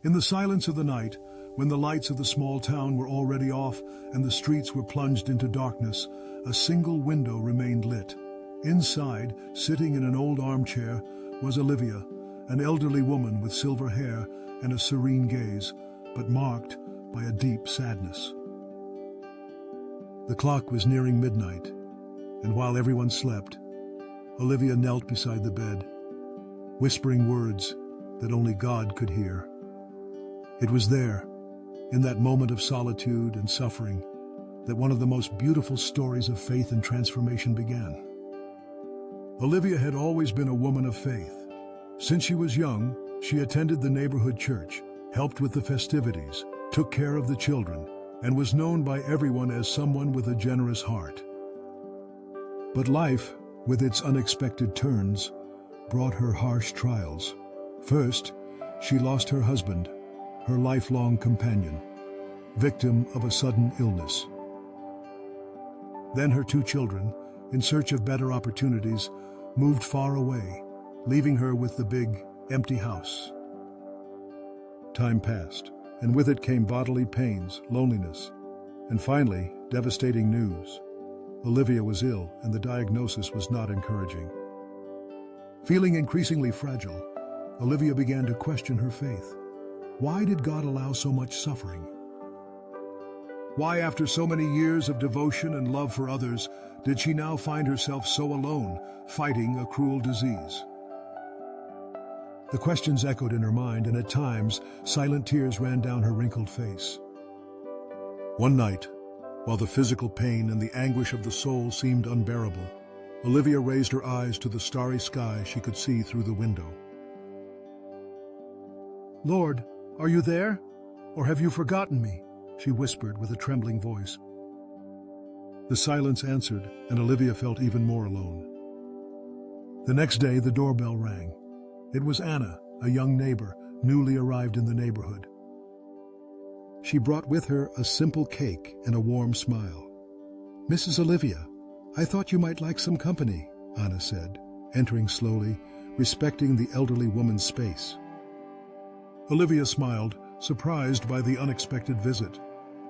In the silence of the night, when the lights of the small town were already off and the streets were plunged into darkness, a single window remained lit. Inside, sitting in an old armchair, was Olivia, an elderly woman with silver hair and a serene gaze, but marked by a deep sadness. The clock was nearing midnight, and while everyone slept, Olivia knelt beside the bed, whispering words that only God could hear. It was there, in that moment of solitude and suffering, that one of the most beautiful stories of faith and transformation began. Olivia had always been a woman of faith. Since she was young, she attended the neighborhood church, helped with the festivities, took care of the children, and was known by everyone as someone with a generous heart. But life, with its unexpected turns, brought her harsh trials. First, she lost her husband, her lifelong companion, victim of a sudden illness. Then her two children, in search of better opportunities, moved far away, leaving her with the big, empty house. Time passed, and with it came bodily pains, loneliness, and finally, devastating news. Olivia was ill, and the diagnosis was not encouraging. Feeling increasingly fragile, Olivia began to question her faith. Why did God allow so much suffering? Why, after so many years of devotion and love for others, did she now find herself so alone, fighting a cruel disease? The questions echoed in her mind, and at times, silent tears ran down her wrinkled face. One night, while the physical pain and the anguish of the soul seemed unbearable, Olivia raised her eyes to the starry sky she could see through the window. "Lord, are you there? Or have you forgotten me?" she whispered with a trembling voice. The silence answered, and Olivia felt even more alone. The next day, the doorbell rang. It was Anna, a young neighbor, newly arrived in the neighborhood. She brought with her a simple cake and a warm smile. "Mrs. Olivia, I thought you might like some company," Anna said, entering slowly, respecting the elderly woman's space. Olivia smiled, surprised by the unexpected visit.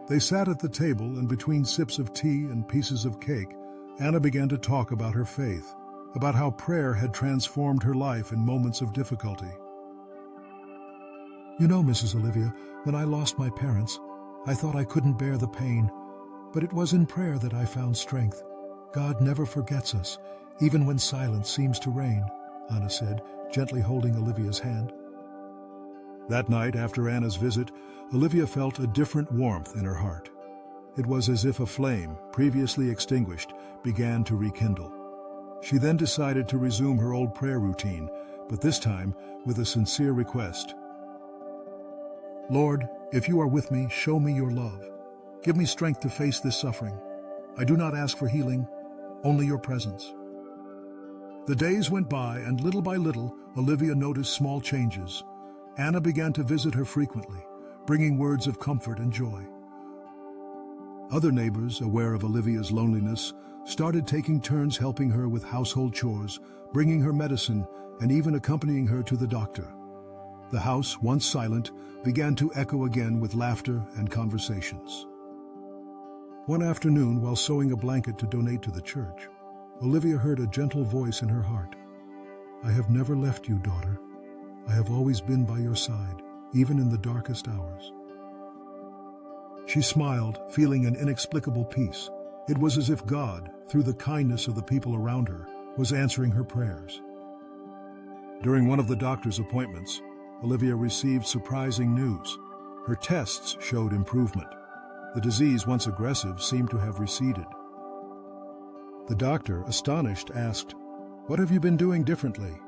They sat at the table, and between sips of tea and pieces of cake, Anna began to talk about her faith, about how prayer had transformed her life in moments of difficulty. "You know, Mrs. Olivia, when I lost my parents, I thought I couldn't bear the pain, but it was in prayer that I found strength. God never forgets us, even when silence seems to reign," Anna said, gently holding Olivia's hand. That night, after Anna's visit, Olivia felt a different warmth in her heart. It was as if a flame, previously extinguished, began to rekindle. She then decided to resume her old prayer routine, but this time with a sincere request. "Lord, if you are with me, show me your love. Give me strength to face this suffering. I do not ask for healing, only your presence." The days went by, and little by little, Olivia noticed small changes. Anna began to visit her frequently, bringing words of comfort and joy. Other neighbors, aware of Olivia's loneliness, started taking turns helping her with household chores, bringing her medicine, and even accompanying her to the doctor. The house, once silent, began to echo again with laughter and conversations. One afternoon, while sewing a blanket to donate to the church, Olivia heard a gentle voice in her heart. "I have never left you, daughter. I have always been by your side, even in the darkest hours." She smiled, feeling an inexplicable peace. It was as if God, through the kindness of the people around her, was answering her prayers. During one of the doctor's appointments, Olivia received surprising news. Her tests showed improvement. The disease, once aggressive, seemed to have receded. The doctor, astonished, asked, "What have you been doing differently?"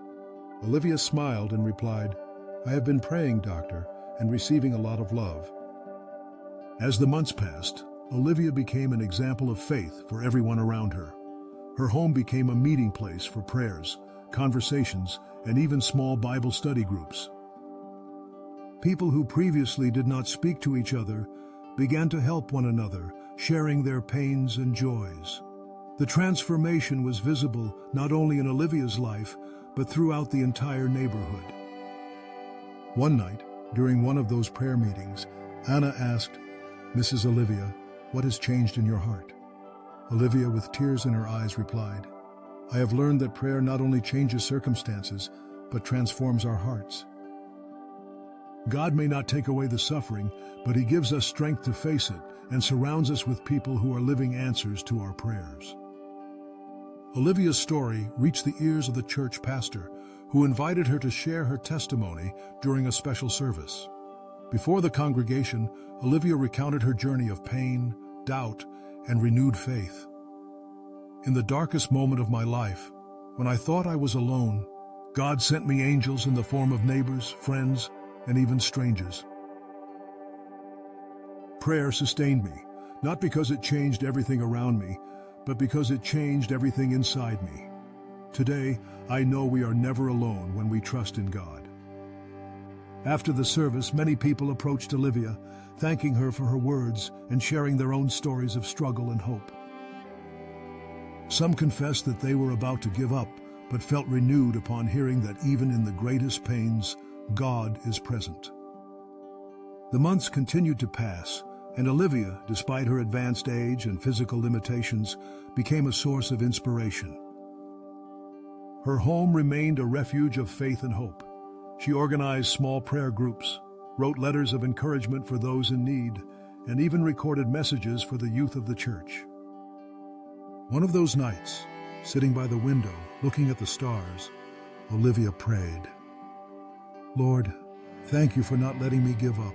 Olivia smiled and replied, "I have been praying, doctor, and receiving a lot of love." As the months passed, Olivia became an example of faith for everyone around her. Her home became a meeting place for prayers, conversations, and even small Bible study groups. People who previously did not speak to each other began to help one another, sharing their pains and joys. The transformation was visible not only in Olivia's life, but throughout the entire neighborhood. One night, During one of those prayer meetings, Anna asked, "Mrs. Olivia, what has changed in your heart?" Olivia, with tears in her eyes, replied, "I have learned that prayer not only changes circumstances, but transforms our hearts. God may not take away the suffering, but He gives us strength to face it and surrounds us with people who are living answers to our prayers." Olivia's story reached the ears of the church pastor, who invited her to share her testimony during a special service. Before the congregation, Olivia recounted her journey of pain, doubt, and renewed faith. "In the darkest moment of my life, when I thought I was alone, God sent me angels in the form of neighbors, friends, and even strangers. Prayer sustained me, not because it changed everything around me, but because it changed everything inside me. Today, I know we are never alone when we trust in God." After the service, many people approached Olivia, thanking her for her words and sharing their own stories of struggle and hope. Some confessed that they were about to give up, but felt renewed upon hearing that even in the greatest pains, God is present. The months continued to pass, and Olivia, despite her advanced age and physical limitations, became a source of inspiration. Her home remained a refuge of faith and hope. She organized small prayer groups, wrote letters of encouragement for those in need, and even recorded messages for the youth of the church. One of those nights, sitting by the window, looking at the stars, Olivia prayed, "Lord, thank you for not letting me give up.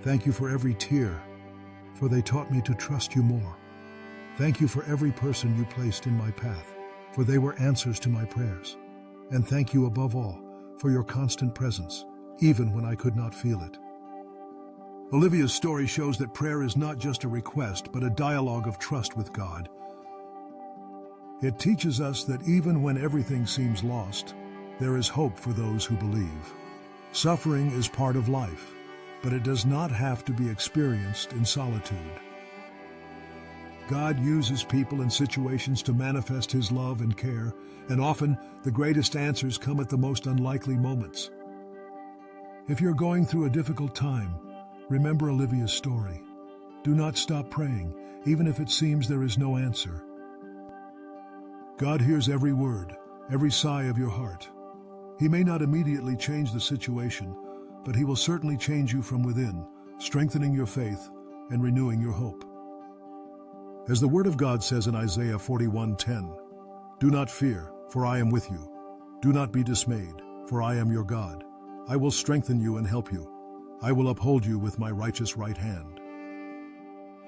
Thank you for every tear, for they taught me to trust you more. Thank you for every person you placed in my path, for they were answers to my prayers. And thank you above all for your constant presence, even when I could not feel it." Olivia's story shows that prayer is not just a request, but a dialogue of trust with God. It teaches us that even when everything seems lost, there is hope for those who believe. Suffering is part of life, but it does not have to be experienced in solitude. God uses people and situations to manifest His love and care, and often the greatest answers come at the most unlikely moments. If you're going through a difficult time, remember Olivia's story. Do not stop praying, even if it seems there is no answer. God hears every word, every sigh of your heart. He may not immediately change the situation, but He will certainly change you from within, strengthening your faith and renewing your hope. As the Word of God says in Isaiah 41:10, "Do not fear, for I am with you. Do not be dismayed, for I am your God. I will strengthen you and help you. I will uphold you with my righteous right hand."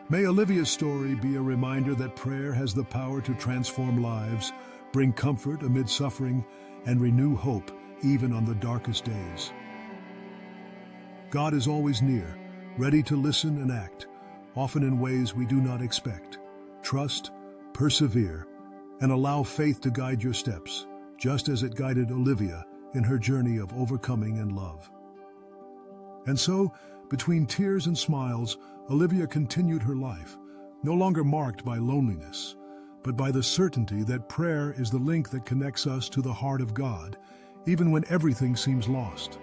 May Olivia's story be a reminder that prayer has the power to transform lives, bring comfort amid suffering, and renew hope even on the darkest days. God is always near, ready to listen and act, often in ways we do not expect. Trust, persevere, and allow faith to guide your steps, just as it guided Olivia in her journey of overcoming and love. And so, between tears and smiles, Olivia continued her life, no longer marked by loneliness, but by the certainty that prayer is the link that connects us to the heart of God, even when everything seems lost.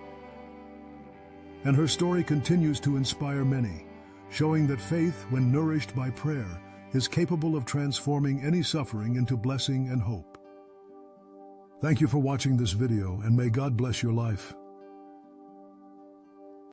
And her story continues to inspire many, showing that faith, when nourished by prayer, is capable of transforming any suffering into blessing and hope. Thank you for watching this video, and may God bless your life.